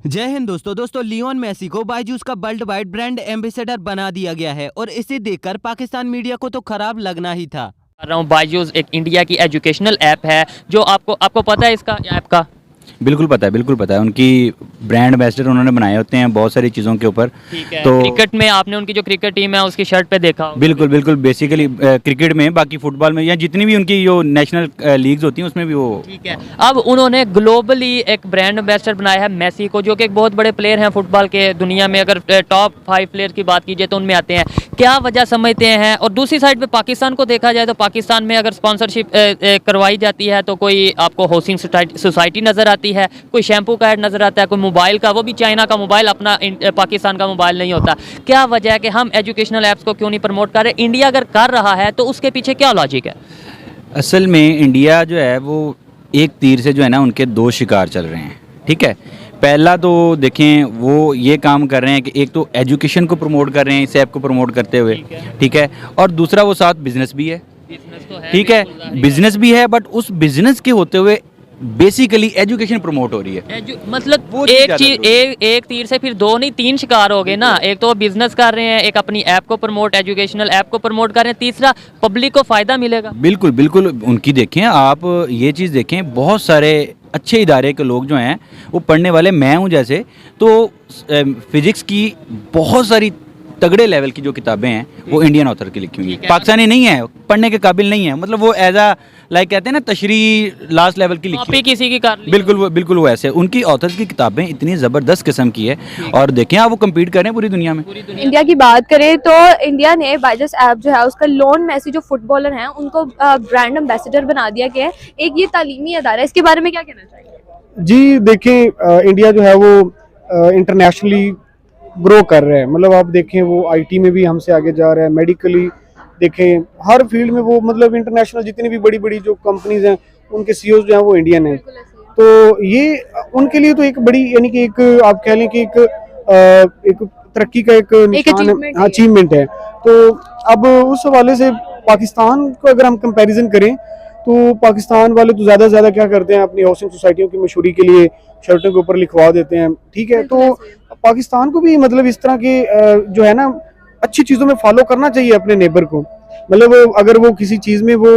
जय हिंद दोस्तों Lionel Messi को बायजूस का वर्ल्ड वाइड ब्रांड एम्बेसडर बना दिया गया है और इसे देखकर पाकिस्तान मीडिया को तो खराब लगना ही था। कर रहा हूँ। बायजूस एक इंडिया की एजुकेशनल ऐप है जो आपको पता है इसका ऐप का। बिल्कुल पता है उनकी ब्रांड एम्बेसडर उन्होंने बनाए होते हैं बहुत सारी चीज़ों के ऊपर। ठीक है। तो क्रिकेट में आपने उनकी जो क्रिकेट टीम है उसकी शर्ट पे देखा होगा। बिल्कुल बेसिकली क्रिकेट में, बाकी फुटबॉल में या जितनी भी उनकी जो नेशनल लीग्स होती हैं उसमें भी वो। ठीक है। अब उन्होंने ग्लोबली एक ब्रांड एम्बेसडर बनाया है मेसी को, जो कि एक बहुत बड़े प्लेयर हैं फुटबॉल के दुनिया में। अगर टॉप 5 प्लेयर की बात कीजिए तो उनमें आते हैं। क्या वजह समझते हैं? और दूसरी साइड पे पाकिस्तान को देखा जाए तो पाकिस्तान में अगर स्पॉन्सरशिप करवाई जाती है तो कोई आपको हाउसिंग सोसाइटी नज़र आती है, कोई शैम्पू का ऐड नज़र आता है, कोई मोबाइल का, वो भी चाइना का मोबाइल, अपना पाकिस्तान का मोबाइल नहीं होता। क्या वजह है कि हम एजुकेशनल ऐप्स को क्यों नहीं प्रमोट कर रहे? इंडिया अगर कर रहा है तो उसके पीछे क्या लॉजिक है? असल में इंडिया जो है वो एक तीर से जो है ना उनके दो शिकार चल रहे हैं। ठीक है, पहला तो देखें वो ये काम कर रहे हैं कि एक तो एजुकेशन को प्रमोट कर रहे हैं इस ऐप को प्रमोट करते हुए, ठीक है, और दूसरा वो साथ बिजनेस भी है। ठीक है, बिजनेस भी है, बट उस बिजनेस के होते हुए बेसिकली एजुकेशन प्रमोट हो रही है। मतलब एक तीर से फिर दो नहीं 3 शिकार हो गए ना। एक तो बिजनेस कर रहे हैं, एक अपनी ऐप को प्रमोट, एजुकेशनल ऐप को प्रमोट कर रहे हैं, तीसरा पब्लिक को फायदा मिलेगा। बिल्कुल उनकी देखें आप, ये चीज़ देखें, बहुत सारे अच्छे इदारे के लोग जो हैं वो पढ़ने वाले, मैं हूँ जैसे, तो फिजिक्स की बहुत सारी तगड़े लेवल की जो किताबें हैं वो इंडियन ऑथर की लिखी हुई हैं, पाकिस्तानी नहीं है, पढ़ने के काबिल नहीं है, मतलब वो एज आ लाइक कहते हैं ना तशरी लास्ट लेवल की लिखी किसी की कर ली। बिल्कुल वो ऐसे उनकी ऑथर्स की किताबें इतनी ज़बरदस्त किस्म की है। और देखें आप, वो कम्पीट कर रहे हैं पूरी दुनिया में। इंडिया की बात करें तो इंडिया ने बायजूस ऐप जो है उसका लोन मेसी जो फुटबॉलर हैं उनको ब्रांड एम्बेसडर बना दिया गया है। एक ये तालीमी अदारा है, इसके बारे में क्या कहना चाहिए? जी देखें, इंडिया जो है वो इंटरनेशनली ग्रो कर रहा है। मतलब आप देखें वो आईटी में भी हमसे आगे जा रहा है, मेडिकली देखें, हर फील्ड में वो मतलब इंटरनेशनल जितनी भी बड़ी बड़ी जो कंपनीज हैं उनके सीईओ जो हैं वो इंडियन हैं। तो ये उनके लिए तो एक बड़ी, यानी कि एक आप कह लें कि एक तरक्की का एक निशान, अचीवमेंट है। तो अब उस हवाले से पाकिस्तान को अगर हम कंपैरिजन करें तो पाकिस्तान वाले तो ज़्यादा से ज़्यादा क्या करते हैं, अपनी हाउसिंग सोसाइटियों की मशहूरी के लिए शर्टों के ऊपर लिखवा देते हैं। ठीक है, तो पाकिस्तान को भी मतलब इस तरह के जो है ना अच्छी चीज़ों में फॉलो करना चाहिए अपने नेबर को। मतलब अगर वो किसी चीज़ में वो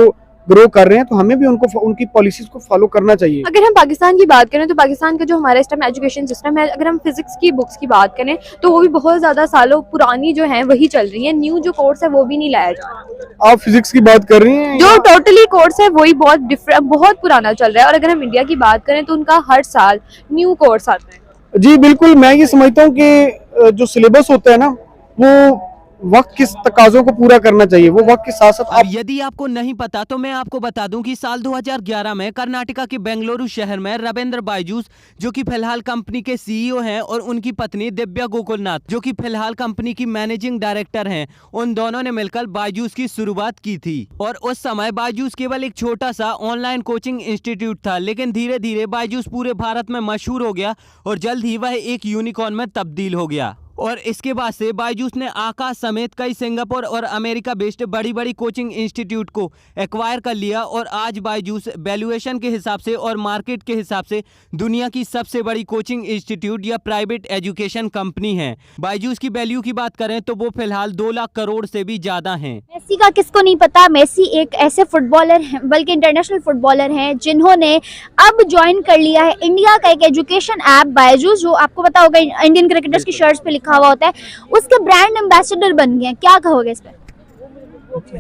ग्रो कर रहे हैं तो हमें भी उनको उनकी पॉलिसीज को फॉलो करना चाहिए। अगर हम पाकिस्तान की बात करें तो पाकिस्तान का जो हमारा इस टाइम एजुकेशन सिस्टम है, अगर हम फिजिक्स की बुक्स की बात करें तो वो भी बहुत ज्यादा सालों पुरानी जो है वही चल रही है। न्यू जो कोर्स है वो भी नहीं लाया जा रहा। आप फिजिक्स की बात कर रही हैं? जो टोटली कोर्स है वही बहुत पुराना चल रहा है। और अगर हम इंडिया की बात करें तो उनका हर साल न्यू कोर्स आता है। जी बिल्कुल, मैं ये समझता हूँ कि जो सिलेबस होता है ना वो वक्त के तकाजों को पूरा करना चाहिए, वो वक्त के साथ साथ। अब यदि आपको नहीं पता तो मैं आपको बता दूं कि साल 2011 में कर्नाटका के बेंगलुरु शहर में रविंद्र बायजूस, जो कि फिलहाल कंपनी के सीईओ हैं, और उनकी पत्नी दिव्या गोकुलनाथ, जो कि फिलहाल कंपनी की मैनेजिंग डायरेक्टर हैं, उन दोनों ने मिलकर बायजूस की शुरुआत की थी। और उस समय बायजूस केवल एक छोटा सा ऑनलाइन कोचिंग इंस्टीट्यूट था, लेकिन धीरे धीरे बायजूस पूरे भारत में मशहूर हो गया और जल्द ही वह एक यूनिकॉर्न में तब्दील हो गया। और इसके बाद से बायजूस ने आकाश समेत कई सिंगापुर और अमेरिका बेस्ड बड़ी बड़ी कोचिंग इंस्टीट्यूट को एक्वायर कर लिया और आज बायजूस वैल्यूएशन के हिसाब से और मार्केट के हिसाब से दुनिया की सबसे बड़ी कोचिंग इंस्टीट्यूट या प्राइवेट एजुकेशन कंपनी है। बायजूस की वैल्यू की बात करें तो वो फिलहाल 2 लाख करोड़ से भी ज्यादा है। मेसी का किसको नहीं पता, मेसी एक ऐसे फुटबॉलर हैं, बल्कि इंटरनेशनल फुटबॉलर हैं, जिन्होंने अब ज्वाइन कर लिया है इंडिया का एक एजुकेशन ऐप बायजूस, जो आपको पता होगा इंडियन क्रिकेटर्स की शर्ट्स पे लिखा हुआ होता है, उसके ब्रांड एम्बेसडर बन गए। क्या कहोगे इस पे?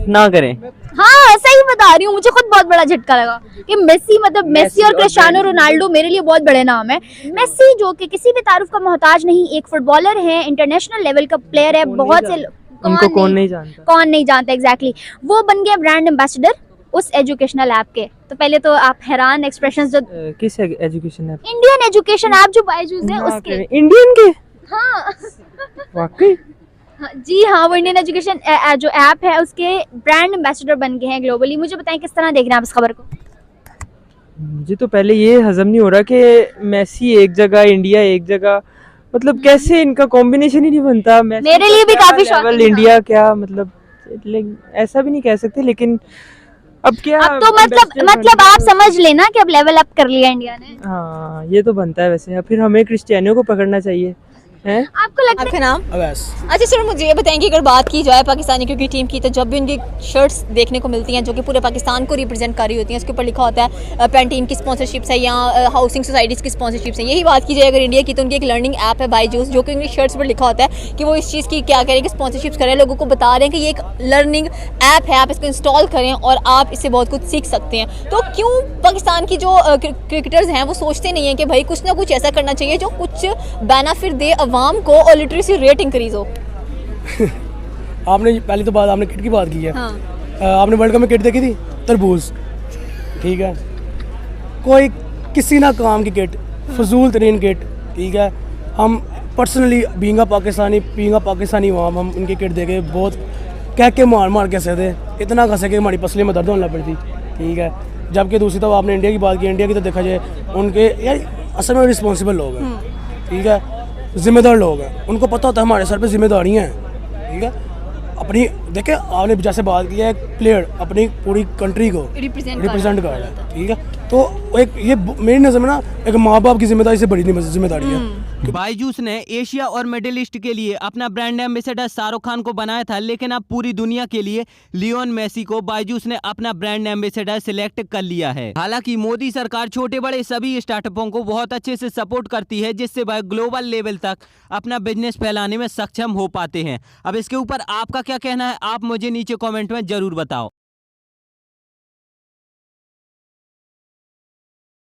ना करें। हाँ सही बता रही हूँ, मुझे खुद बहुत बड़ा झटका लगा कि मेसी, मतलब मेसी और क्रिस्टियानो रोनाल्डो मेरे लिए बहुत बड़े नाम है। मेसी जो कि किसी भी तारुफ का मोहताज नहीं, एक फुटबॉलर है, इंटरनेशनल लेवल का प्लेयर है, बहुत से उनको कौन नहीं जानता एग्जैक्टली। वो बन गया ब्रांड एम्बेसडर उस एजुकेशनल ऐप के। तो पहले तो आप हैरान, एक्सप्रेशंस जो किस education app? Indian education app जो बायजूस है उसके। इंडियन के? हाँ वाकई? जी हाँ, वो इंडियन एजुकेशन जो ऐप है उसके ब्रांड एम्बेसडर बन गए हैं ग्लोबली। मुझे बताएं किस तरह देख रहे हैं आप इस खबर को? मुझे तो पहले ये हजम नहीं हो रहा कि मेसी एक जगह, इंडिया एक जगह, मतलब कैसे इनका कॉम्बिनेशन ही नहीं बनता। मेरे लिए भी काफी शॉकिंग इंडिया क्या, मतलब ऐसा भी नहीं कह सकते, लेकिन अब क्या अब तो ambassador मतलब बनना आप समझ लेना कि अब लेवल अप कर लिया इंडिया ने। हाँ ये तो बनता है वैसे। अब फिर हमें क्रिस्टियानो को पकड़ना चाहिए है। आपको लगता है आपका नाम? अवैस। अच्छा सर, मुझे ये बताएं कि अगर बात की जाए पाकिस्तानी क्रिकेट टीम की, तो जब भी उनकी शर्ट्स देखने को मिलती हैं जो कि पूरे पाकिस्तान को रिप्रेजेंट कर रही होती हैं, उसके ऊपर लिखा होता है पेंटीन की स्पॉन्सरशिप्स है या हाउसिंग सोसाइटीज़ की स्पॉन्सरशिप्स है। यही बात की जाए अगर इंडिया की, तो उनकी एक लर्निंग ऐप है बायजूस, जो कि उनकी शर्ट्स पर लिखा होता है कि वो इस चीज़ की क्या कह रहे हैं कि स्पॉन्सरशिप्स करें, लोगों को बता रहे हैं कि ये एक लर्निंग ऐप है, आप इसको इंस्टॉल करें और आप इससे बहुत कुछ सीख सकते हैं। तो क्यों पाकिस्तान की जो क्रिकेटर्स हैं वो सोचते नहीं हैं कि भाई कुछ ना कुछ ऐसा करना चाहिए जो कुछ बेनिफिट दे अवाम को और लिटरेसी रेट इंक्रीज हो? आपने पहली तो बात आपने किट की बात की है। हाँ। आपने वर्ल्ड कप में किट देखी थी? तरबूज, ठीक है। कोई किसी ना काम की किट, फजूल तरीन किट, ठीक है। हम पर्सनली बीइंग पाकिस्तानी वहाँ हम उनकी किट देखे बहुत कह के मार के हंसे थे, इतना हंसे कि हमारी पसली में दर्द होने लग पड़ी थी, ठीक है। जबकि दूसरी तरफ आपने इंडिया की बात की, इंडिया की तो देखा जाए उनके यार असल में रिस्पॉन्सिबल लोग हैं, ठीक है, जिम्मेदार लोग हैं, उनको पता होता है हमारे सर पे जिम्मेदारियाँ हैं, ठीक है। अपनी देखे आपने जैसे बात की है, एक प्लेयर अपनी पूरी कंट्री को रिप्रेजेंट कर रहा है, ठीक है। तो एक ये मेरी नज़र में ना एक माँ बाप की जिम्मेदारी से बड़ी जिम्मेदारी है। बायजूस ने एशिया और मिडिल ईस्ट के लिए अपना ब्रांड एम्बेसडर शाहरुख खान को बनाया था, लेकिन अब पूरी दुनिया के लिए लियोन मेसी को बायजूस ने अपना ब्रांड एम्बेसडर सिलेक्ट कर लिया है। हालांकि मोदी सरकार छोटे बड़े सभी स्टार्टअपों को बहुत अच्छे से सपोर्ट करती है, जिससे वह ग्लोबल लेवल तक अपना बिजनेस फैलाने में सक्षम हो पाते हैं। अब इसके ऊपर आपका क्या कहना है, आप मुझे नीचे कॉमेंट में जरूर बताओ।